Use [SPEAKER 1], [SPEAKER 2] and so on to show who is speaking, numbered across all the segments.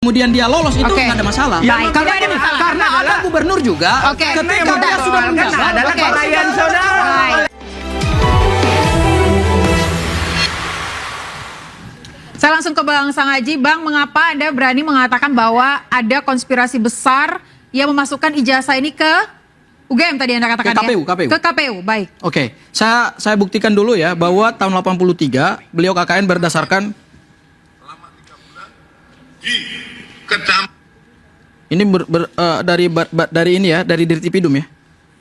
[SPEAKER 1] kemudian dia lolos itu nggak ada masalah.
[SPEAKER 2] Ya,
[SPEAKER 1] karena ada gubernur juga. Ketika dia sudah menjabat
[SPEAKER 2] adalah kelalaian saudara.
[SPEAKER 3] Saya langsung ke Bang Sangaji. Bang, mengapa Anda berani mengatakan bahwa ada konspirasi besar yang memasukkan ijazah ini ke UGM tadi Anda katakan
[SPEAKER 1] ke KPU,
[SPEAKER 3] ya?
[SPEAKER 1] KPU.
[SPEAKER 3] Ke KPU, baik.
[SPEAKER 1] Oke, saya buktikan dulu ya bahwa tahun 83 beliau KKN berdasarkan ini dari ini ya, dari Dirtipidum ya.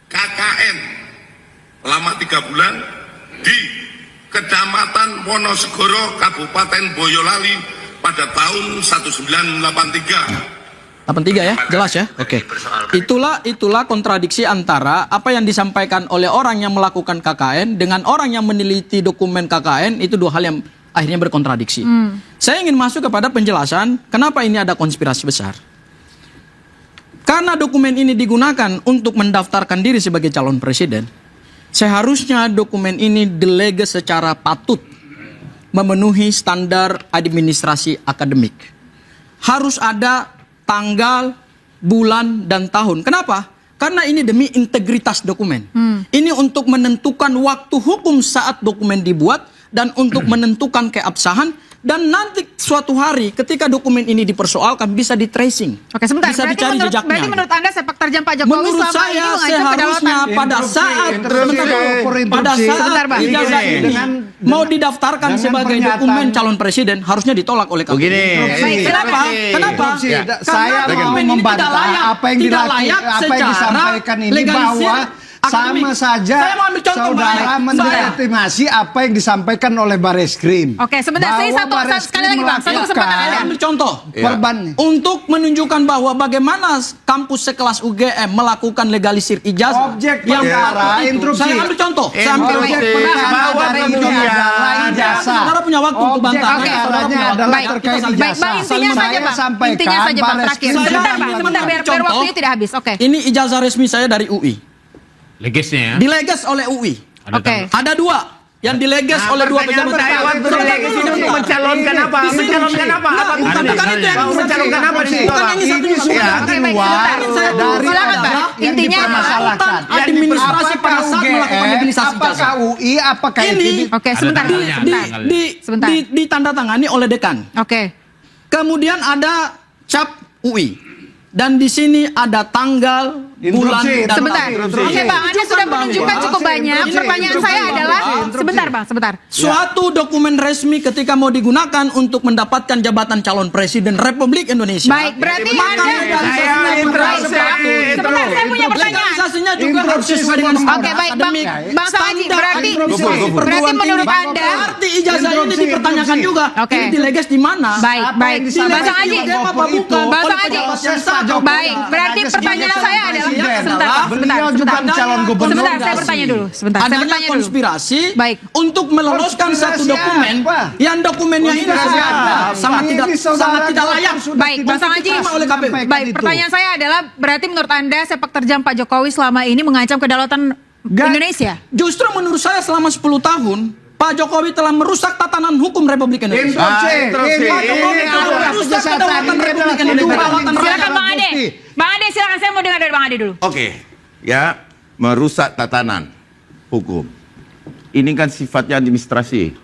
[SPEAKER 4] KKN selama 3 bulan di Kecamatan Wonosegoro, Kabupaten Boyolali pada tahun 1983.
[SPEAKER 1] 83 ya, jelas ya. Oke. Itulah kontradiksi antara apa yang disampaikan oleh orang yang melakukan KKN dengan orang yang meneliti dokumen KKN, itu dua hal yang akhirnya berkontradiksi. Saya ingin masuk kepada penjelasan kenapa ini ada konspirasi besar. Karena dokumen ini digunakan untuk mendaftarkan diri sebagai calon presiden, seharusnya dokumen ini deleges secara patut memenuhi standar administrasi akademik. Harus ada tanggal, bulan, dan tahun. Kenapa? Karena ini demi integritas dokumen. Ini untuk menentukan waktu hukum saat dokumen dibuat dan untuk menentukan keabsahan. Dan nanti suatu hari ketika dokumen ini dipersoalkan bisa di tracing.
[SPEAKER 3] Oke, sebentar.
[SPEAKER 1] Bisa dicari jejaknya.
[SPEAKER 3] Berarti menurut Anda sepak terjang Pak Jokowi
[SPEAKER 1] menurut
[SPEAKER 3] selama
[SPEAKER 1] saya
[SPEAKER 3] ini mengancam
[SPEAKER 1] seharusnya
[SPEAKER 3] kedaulatan?
[SPEAKER 1] pada saat
[SPEAKER 3] Sebentar, Bang.
[SPEAKER 1] ijazah ini mau didaftarkan sebagai dokumen calon presiden harusnya ditolak oleh KPU.
[SPEAKER 3] Baik,
[SPEAKER 1] Kenapa?
[SPEAKER 5] Saya mau membantah apa yang disampaikan ini bahwa sama saja saudara mendelegitimasi apa yang disampaikan oleh Bareskrim.
[SPEAKER 3] Oke, sebentar. Saya sekali lagi Bang, satu kesempatan Anda.
[SPEAKER 1] Ambil contoh.
[SPEAKER 5] Korban
[SPEAKER 1] Untuk menunjukkan bahwa bagaimana kampus sekelas UGM melakukan legalisir ijazah.
[SPEAKER 5] Objek
[SPEAKER 1] yang
[SPEAKER 5] perkara,
[SPEAKER 1] patut itu.
[SPEAKER 5] interupsi.
[SPEAKER 1] Saya ambil contoh. Saya ambil
[SPEAKER 5] Objek
[SPEAKER 1] contoh.
[SPEAKER 5] perkara itu adalah ijazah.
[SPEAKER 1] Saudara punya waktu untuk
[SPEAKER 5] Objek
[SPEAKER 1] bantah.
[SPEAKER 5] perkaranya adalah terkait
[SPEAKER 3] Baik,
[SPEAKER 5] ijazah.
[SPEAKER 3] Bang, intinya saja Bang.
[SPEAKER 5] Sampaikan
[SPEAKER 3] Intinya saja Bang, terakhir.
[SPEAKER 5] Bareskrim
[SPEAKER 3] Sebentar Bang, sebentar biar waktunya tidak habis. Oke.
[SPEAKER 1] Ini ijazah resmi saya dari UI.
[SPEAKER 2] Legesnya ya.
[SPEAKER 1] Dileges oleh UI.
[SPEAKER 3] Oke.
[SPEAKER 1] Ada dua yang dileges oleh dua pejabat.
[SPEAKER 2] Saya waktu dileges itu untuk mencalonkan apa? Mencalonkan apa? Apa
[SPEAKER 1] Bukan itu yang
[SPEAKER 2] mencalonkan apa di situ?
[SPEAKER 1] Bukan yang satu
[SPEAKER 5] Ini sudah
[SPEAKER 3] Oke, baik,
[SPEAKER 5] keluar
[SPEAKER 3] sebentar.
[SPEAKER 5] dari
[SPEAKER 3] Silakan, Bang.
[SPEAKER 5] yang
[SPEAKER 3] Intinya
[SPEAKER 5] dipermasalahkan.
[SPEAKER 1] administrasi pada saat melakukan legalisasi
[SPEAKER 5] Apakah
[SPEAKER 1] ijazah.
[SPEAKER 5] UI, apakah
[SPEAKER 1] Ini
[SPEAKER 3] Oke, sebentar. Sebentar.
[SPEAKER 1] Ditanda-tangani oleh dekan.
[SPEAKER 3] Oke.
[SPEAKER 1] Kemudian ada cap UI. Dan di sini ada tanggal, bulan, dan
[SPEAKER 3] Sebentar.
[SPEAKER 1] tahun.
[SPEAKER 3] Oke Bang, Anda sudah menunjukkan cukup banyak. Pertanyaan saya adalah, sebentar Bang, sebentar.
[SPEAKER 1] Suatu dokumen resmi ketika mau digunakan untuk mendapatkan jabatan calon presiden Republik Indonesia.
[SPEAKER 3] Baik, berarti
[SPEAKER 1] maka
[SPEAKER 3] Anda... Sebentar, saya punya pertanyaan.
[SPEAKER 1] Legalisasinya juga harus sesuai dengan standar
[SPEAKER 3] Oke, baik, Bang,
[SPEAKER 1] akademik.
[SPEAKER 3] Bang Sangaji,
[SPEAKER 1] Standar
[SPEAKER 3] berarti
[SPEAKER 1] perguruan
[SPEAKER 3] menurut
[SPEAKER 1] tinggi.
[SPEAKER 3] Anda...
[SPEAKER 1] Berarti ijazah ini dipertanyakan juga.
[SPEAKER 3] Oke.
[SPEAKER 1] Ini dileges di mana?
[SPEAKER 3] Baik, baik. Bang Sangaji,
[SPEAKER 1] apa bukan?
[SPEAKER 3] Bang Sangaji, baik, berarti pertanyaan saya adalah... Sebentar, Bang,
[SPEAKER 5] Beliau juga calon gubernur.
[SPEAKER 3] Sebentar, saya bertanya dulu. Sebentar, saya
[SPEAKER 1] Adanya
[SPEAKER 3] bertanya dulu.
[SPEAKER 1] konspirasi
[SPEAKER 3] Baik.
[SPEAKER 1] untuk meloloskan satu dokumen yang dokumennya ini sangat tidak layak.
[SPEAKER 3] Baik, Bang Sangaji.
[SPEAKER 1] oleh KPU.
[SPEAKER 3] Baik, pertanyaan saya adalah berarti menurut Anda sepak terjang Pak Jokowi selama ini mengancam kedaulatan Indonesia?
[SPEAKER 1] Justru menurut saya selama 10 tahun Pak Jokowi telah merusak tatanan hukum Republik Indonesia. Pak Jokowi telah merusak kedaulatan Republik Indonesia.
[SPEAKER 3] Silakan Bang Ade. Bang Ade, silakan, saya mau dengar dari Bang Ade dulu.
[SPEAKER 6] Oke, ya, merusak tatanan hukum. Ini kan sifatnya administrasi.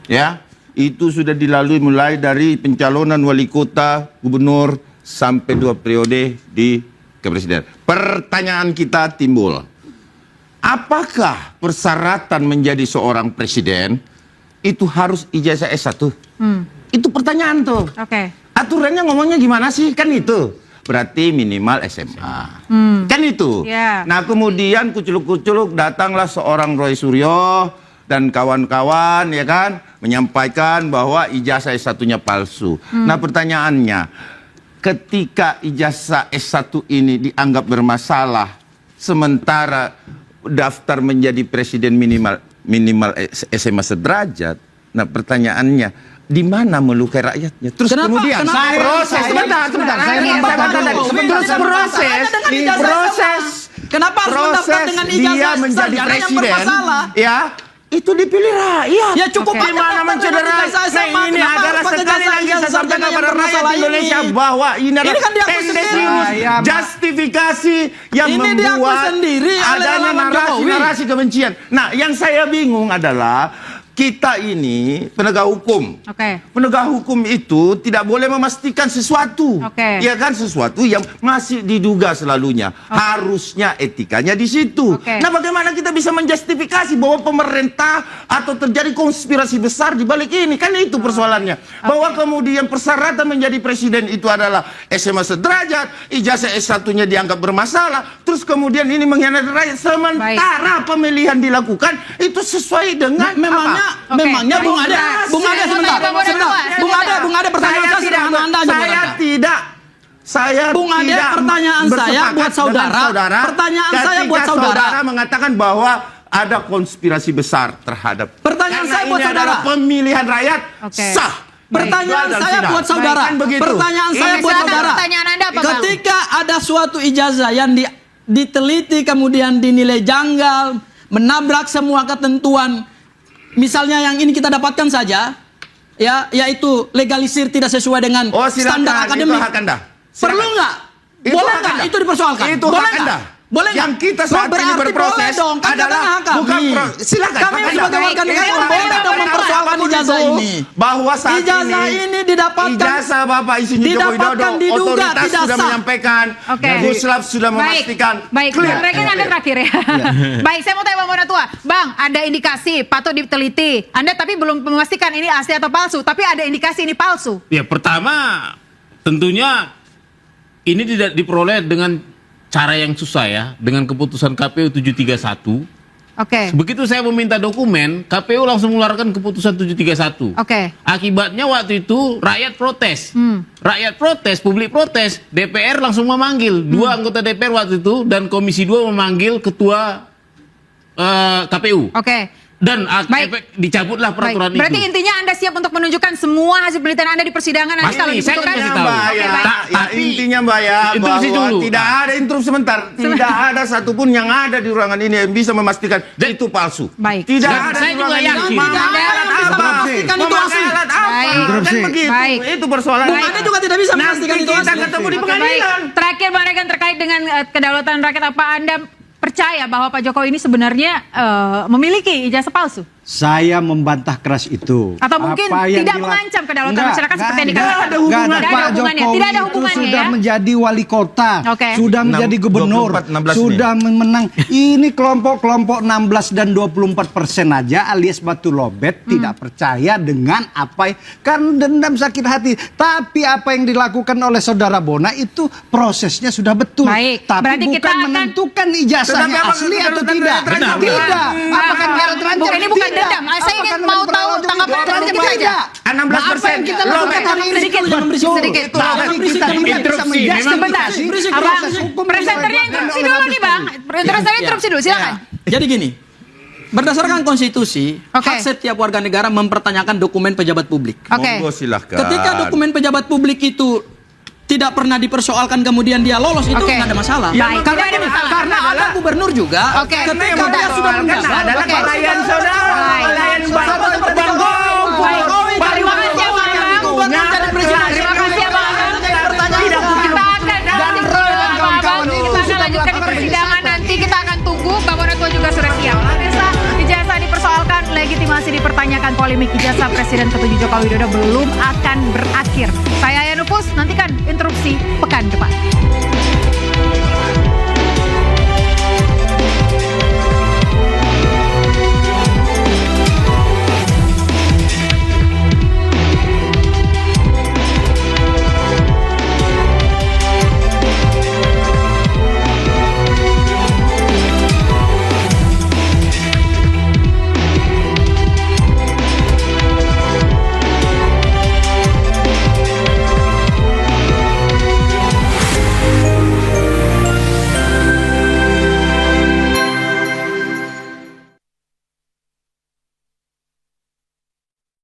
[SPEAKER 6] Ya, itu sudah dilalui mulai dari pencalonan wali kota, gubernur, sampai 2 periode di kepresiden. Pertanyaan kita timbul. Apakah persyaratan menjadi seorang presiden itu harus ijazah S1? Itu pertanyaan tuh.
[SPEAKER 3] Oke.
[SPEAKER 6] Aturannya ngomongnya gimana sih? Kan itu. Berarti minimal SMA. Kan itu.
[SPEAKER 3] Yeah.
[SPEAKER 6] Nah kemudian kuculuk-kuculuk datanglah seorang Roy Suryo dan kawan-kawan ya kan menyampaikan bahwa ijazah S1-nya palsu. Nah pertanyaannya, ketika ijazah S1 ini dianggap bermasalah sementara daftar menjadi presiden minimal SMA sederajat. Nah pertanyaannya, di mana melukai rakyatnya? Terus kemudian proses sebentar. Saya
[SPEAKER 1] Kenapa harus mendaftar dengan ijazah
[SPEAKER 6] dia menjadi
[SPEAKER 1] sarjana yang
[SPEAKER 6] presiden?
[SPEAKER 1] bermasalah?
[SPEAKER 6] Ya, itu dipilih rakyat.
[SPEAKER 1] Ya cukup
[SPEAKER 3] Oke.
[SPEAKER 1] aja
[SPEAKER 6] Gimana
[SPEAKER 1] fakta
[SPEAKER 6] mencederai?
[SPEAKER 1] ijazah SMA.
[SPEAKER 6] Nah, ini
[SPEAKER 1] Kenapa
[SPEAKER 6] adalah
[SPEAKER 1] fakta
[SPEAKER 6] sekali
[SPEAKER 1] ijazah
[SPEAKER 6] lagi
[SPEAKER 1] yang
[SPEAKER 6] saya sampaikan
[SPEAKER 1] sarjana yang
[SPEAKER 6] kepada rakyat
[SPEAKER 1] bermasalah
[SPEAKER 6] Indonesia
[SPEAKER 1] ini?
[SPEAKER 6] bahwa ini adalah
[SPEAKER 1] kan diaku
[SPEAKER 6] pendek
[SPEAKER 1] sendiri.
[SPEAKER 6] ilmu, justifikasi yang
[SPEAKER 1] Ini diaku
[SPEAKER 6] membuat
[SPEAKER 1] sendiri oleh
[SPEAKER 6] adanya
[SPEAKER 1] relawan Jokowi.
[SPEAKER 6] narasi kebencian. Nah, yang saya bingung adalah kita ini penegak hukum.
[SPEAKER 3] Oke.
[SPEAKER 6] Penegak hukum itu tidak boleh memastikan sesuatu.
[SPEAKER 3] Oke.
[SPEAKER 6] Ya kan, sesuatu yang masih diduga selalunya. Harusnya etikanya di situ.
[SPEAKER 3] Oke.
[SPEAKER 6] Nah, bagaimana kita bisa menjustifikasi bahwa pemerintah atau terjadi konspirasi besar di balik ini? Kan itu persoalannya. Bahwa kemudian persyaratan menjadi presiden itu adalah SMA sederajat, ijazah S1-nya dianggap bermasalah, terus kemudian ini mengkhianati rakyat. Sementara pemilihan dilakukan itu sesuai dengan
[SPEAKER 3] Oke.
[SPEAKER 1] Memangnya Bung Ade,
[SPEAKER 3] Saya
[SPEAKER 1] Bung Ade
[SPEAKER 3] mau
[SPEAKER 1] sebentar,
[SPEAKER 3] tanya Bung Ade
[SPEAKER 1] sebentar.
[SPEAKER 3] dulu.
[SPEAKER 1] Bung Ade pertanyaan saya sederhana Anda aja Bung Ade.
[SPEAKER 6] Saya
[SPEAKER 1] Bung Ade,
[SPEAKER 6] tidak
[SPEAKER 1] pertanyaan saya
[SPEAKER 6] bersepakat
[SPEAKER 1] buat
[SPEAKER 6] dengan
[SPEAKER 1] saudara. Pertanyaan saya
[SPEAKER 6] ketika
[SPEAKER 1] buat saudara.
[SPEAKER 6] mengatakan bahwa ada konspirasi besar terhadap.
[SPEAKER 1] Pertanyaan
[SPEAKER 6] Karena
[SPEAKER 1] saya buat
[SPEAKER 6] ini
[SPEAKER 1] saudara.
[SPEAKER 6] adalah pemilihan rakyat
[SPEAKER 3] Oke.
[SPEAKER 6] sah.
[SPEAKER 1] Pertanyaan
[SPEAKER 6] Legal dan
[SPEAKER 1] saya
[SPEAKER 6] sidang.
[SPEAKER 1] buat saudara.
[SPEAKER 6] Kan begitu.
[SPEAKER 1] Pertanyaan saya
[SPEAKER 3] Oke,
[SPEAKER 1] buat
[SPEAKER 3] silakan
[SPEAKER 1] saudara.
[SPEAKER 3] pertanyaan Anda apa, Bang?
[SPEAKER 1] Ketika ada suatu ijazah yang diteliti kemudian dinilai janggal, menabrak semua ketentuan. Misalnya yang ini kita dapatkan saja, ya, yaitu legalisir tidak sesuai dengan
[SPEAKER 6] Oh, silakan,
[SPEAKER 1] standar akademik.
[SPEAKER 6] itu hak Anda. Silakan.
[SPEAKER 1] Perlu nggak?
[SPEAKER 6] Itu
[SPEAKER 1] Boleh
[SPEAKER 6] hak
[SPEAKER 1] nggak?
[SPEAKER 6] Anda.
[SPEAKER 1] Itu dipersoalkan.
[SPEAKER 6] Itu
[SPEAKER 1] Boleh
[SPEAKER 6] hak
[SPEAKER 1] nggak?
[SPEAKER 6] Anda.
[SPEAKER 1] Boleh nggak?
[SPEAKER 6] Yang kita saat ini
[SPEAKER 1] Berarti
[SPEAKER 6] berproses
[SPEAKER 1] boleh dong. Kan
[SPEAKER 6] adalah
[SPEAKER 1] katanya hak kami.
[SPEAKER 6] bukan silakan.
[SPEAKER 1] Kami
[SPEAKER 6] hak
[SPEAKER 1] sebagai
[SPEAKER 6] Anda.
[SPEAKER 1] warga negara
[SPEAKER 6] Itu hak
[SPEAKER 1] boleh
[SPEAKER 6] Anda.
[SPEAKER 1] dong mempersoalkan
[SPEAKER 6] Apapun
[SPEAKER 1] ijazah
[SPEAKER 6] itu,
[SPEAKER 1] ini.
[SPEAKER 6] Bahwa saat
[SPEAKER 1] Ijazah ini didapatkan-
[SPEAKER 6] ijazah Bapak Insinyur Joko Widodo,
[SPEAKER 1] didapatkan diduga
[SPEAKER 6] otoritas
[SPEAKER 1] tidak
[SPEAKER 6] sudah
[SPEAKER 1] sah.
[SPEAKER 6] menyampaikan,
[SPEAKER 3] Oke.
[SPEAKER 6] Puslap sudah memastikan.
[SPEAKER 3] Baik,
[SPEAKER 6] Clear.
[SPEAKER 3] mereka Anda terakhir ya. Baik, saya mau tanya Bang Monatua. Bang, ada indikasi patut diteliti. Anda tapi belum memastikan ini asli atau palsu, tapi ada indikasi ini palsu.
[SPEAKER 2] Ya pertama tentunya ini tidak diperoleh dengan cara yang susah ya, dengan keputusan KPU 731.
[SPEAKER 3] Oke.
[SPEAKER 2] Begitu saya meminta dokumen, KPU langsung mengeluarkan keputusan 731.
[SPEAKER 3] Oke.
[SPEAKER 2] Akibatnya waktu itu rakyat protes. Rakyat protes, publik protes, DPR langsung memanggil dua anggota DPR waktu itu dan Komisi 2 memanggil ketua KPU.
[SPEAKER 3] Oke.
[SPEAKER 2] Dan
[SPEAKER 3] Baik.
[SPEAKER 2] efek dicabutlah
[SPEAKER 3] Baik.
[SPEAKER 2] peraturan
[SPEAKER 3] Berarti
[SPEAKER 2] itu.
[SPEAKER 3] intinya Anda siap untuk menunjukkan semua hasil penelitian Anda di persidangan nanti
[SPEAKER 2] Pasti,
[SPEAKER 3] kalau
[SPEAKER 2] saya
[SPEAKER 3] dibutuhkan?
[SPEAKER 2] kasih
[SPEAKER 6] Intinya
[SPEAKER 2] tahu.
[SPEAKER 6] Mbak,
[SPEAKER 3] Oke,
[SPEAKER 6] ya,
[SPEAKER 3] baik.
[SPEAKER 6] ya,
[SPEAKER 2] Tapi-
[SPEAKER 6] intinya Mbak ya,
[SPEAKER 2] Interupsi
[SPEAKER 6] bahwa
[SPEAKER 2] dulu.
[SPEAKER 6] tidak ada interupsi sebentar, tidak ada satupun yang ada di ruangan ini yang bisa memastikan itu palsu.
[SPEAKER 3] Baik.
[SPEAKER 6] Tidak
[SPEAKER 2] Dan
[SPEAKER 6] ada
[SPEAKER 2] saya
[SPEAKER 6] di
[SPEAKER 2] juga
[SPEAKER 6] ruangan
[SPEAKER 2] yakin.
[SPEAKER 6] ini.
[SPEAKER 3] Tidak ada
[SPEAKER 6] Alat
[SPEAKER 1] yang bisa
[SPEAKER 6] apa?
[SPEAKER 1] memastikan itu
[SPEAKER 6] Memakai
[SPEAKER 1] asli.
[SPEAKER 6] alat apa?
[SPEAKER 3] Baik.
[SPEAKER 6] Kan begitu.
[SPEAKER 3] Baik.
[SPEAKER 6] Itu persoalan.
[SPEAKER 1] Bung Ade juga tidak bisa
[SPEAKER 6] Nanti
[SPEAKER 1] memastikan itu
[SPEAKER 6] kita
[SPEAKER 1] asli.
[SPEAKER 6] ketemu di
[SPEAKER 3] Oke,
[SPEAKER 6] pengadilan.
[SPEAKER 3] baik. Terakhir Bang Regan terkait dengan kedaulatan rakyat, apa Anda percaya bahwa Pak Jokowi ini sebenarnya memiliki ijazah palsu?
[SPEAKER 5] Saya membantah keras itu.
[SPEAKER 3] Atau mungkin
[SPEAKER 5] Apa yang
[SPEAKER 3] tidak mengancam kedaulatan masyarakat seperti yang dikatakan?
[SPEAKER 6] ada hubungan.
[SPEAKER 3] Tidak ada
[SPEAKER 5] Pak
[SPEAKER 3] hubungannya.
[SPEAKER 5] Jokowi
[SPEAKER 3] Tidak ada
[SPEAKER 5] itu
[SPEAKER 3] hubungannya
[SPEAKER 5] sudah
[SPEAKER 3] ya.
[SPEAKER 5] menjadi wali kota,
[SPEAKER 3] Oke.
[SPEAKER 5] sudah menjadi gubernur,
[SPEAKER 6] 24, 16
[SPEAKER 5] sudah menang. Ini kelompok-kelompok 16 dan 24% aja alias batu lobet tidak percaya dengan apa karena dendam sakit hati. Tapi apa yang dilakukan oleh saudara Bona itu prosesnya sudah betul.
[SPEAKER 3] Baik,
[SPEAKER 5] Tapi
[SPEAKER 3] berarti kita
[SPEAKER 5] bukan
[SPEAKER 3] akan-
[SPEAKER 5] menentukan ijazahnya
[SPEAKER 6] Tetapi apakah
[SPEAKER 5] asli atau
[SPEAKER 6] terancam?
[SPEAKER 5] tidak.
[SPEAKER 6] Terancam.
[SPEAKER 5] Tidak. Apakah negara terancam?
[SPEAKER 3] Bukan, ini bukan
[SPEAKER 5] Tidak.
[SPEAKER 3] dendam. Saya ingin
[SPEAKER 5] Apakah
[SPEAKER 3] mau
[SPEAKER 5] negara
[SPEAKER 3] tahu
[SPEAKER 5] terancam?
[SPEAKER 3] tanggapan
[SPEAKER 5] Terancam?
[SPEAKER 3] sedikit saja.
[SPEAKER 5] Tidak.
[SPEAKER 6] 16%.
[SPEAKER 5] Apa yang kita
[SPEAKER 6] Loh,
[SPEAKER 5] lakukan hari ini?
[SPEAKER 3] sedikit,
[SPEAKER 5] Betul.
[SPEAKER 3] sedikit.
[SPEAKER 5] Tapi kita tidak bisa
[SPEAKER 2] Interupsi, memang
[SPEAKER 3] Sebentar,
[SPEAKER 1] berisik,
[SPEAKER 3] Abang,
[SPEAKER 1] berisik.
[SPEAKER 5] hukum
[SPEAKER 3] presenternya
[SPEAKER 5] yang
[SPEAKER 3] interupsi
[SPEAKER 5] dilakukan
[SPEAKER 3] dulu
[SPEAKER 5] oleh
[SPEAKER 3] nih Bang. Presenternya interupsi dulu, silakan.
[SPEAKER 1] Jadi gini, berdasarkan konstitusi,
[SPEAKER 3] Oke.
[SPEAKER 1] hak setiap warga negara mempertanyakan dokumen pejabat publik.
[SPEAKER 3] Oke.
[SPEAKER 6] Monggo silahkan.
[SPEAKER 1] Ketika dokumen pejabat publik itu tidak pernah dipersoalkan kemudian dia lolos itu
[SPEAKER 3] Oke.
[SPEAKER 1] nggak ada masalah.
[SPEAKER 3] Baik, tidak ada masalah.
[SPEAKER 1] Karena ada gubernur juga.
[SPEAKER 3] Oke.
[SPEAKER 1] Ketika
[SPEAKER 6] Yang
[SPEAKER 1] dia sudah
[SPEAKER 6] mempersoalkan
[SPEAKER 1] menjabat,
[SPEAKER 6] adalah
[SPEAKER 3] Oke.
[SPEAKER 6] klien saudara,
[SPEAKER 3] Baik.
[SPEAKER 6] klien
[SPEAKER 1] Saudara
[SPEAKER 6] Bang
[SPEAKER 1] seperti
[SPEAKER 6] Bang
[SPEAKER 1] Jokowi.
[SPEAKER 3] Baik.
[SPEAKER 1] Jokowi dari
[SPEAKER 3] Terima kasih ya, Bang.
[SPEAKER 1] gubernur jadi presiden.
[SPEAKER 3] Terima kasih ya, Bang.
[SPEAKER 1] Tidak mungkin.
[SPEAKER 3] Kita akan lanjutkan di persidangan nanti. Kita akan tunggu Bang Monatua juga sudah siap. Pemirsa, ijazah dipersoalkan, legitimasi dipertanyakan, polemik ijazah Presiden ke-7 Joko Widodo belum akan berakhir. Saya Yanupus, nantikan interupsi pekan depan.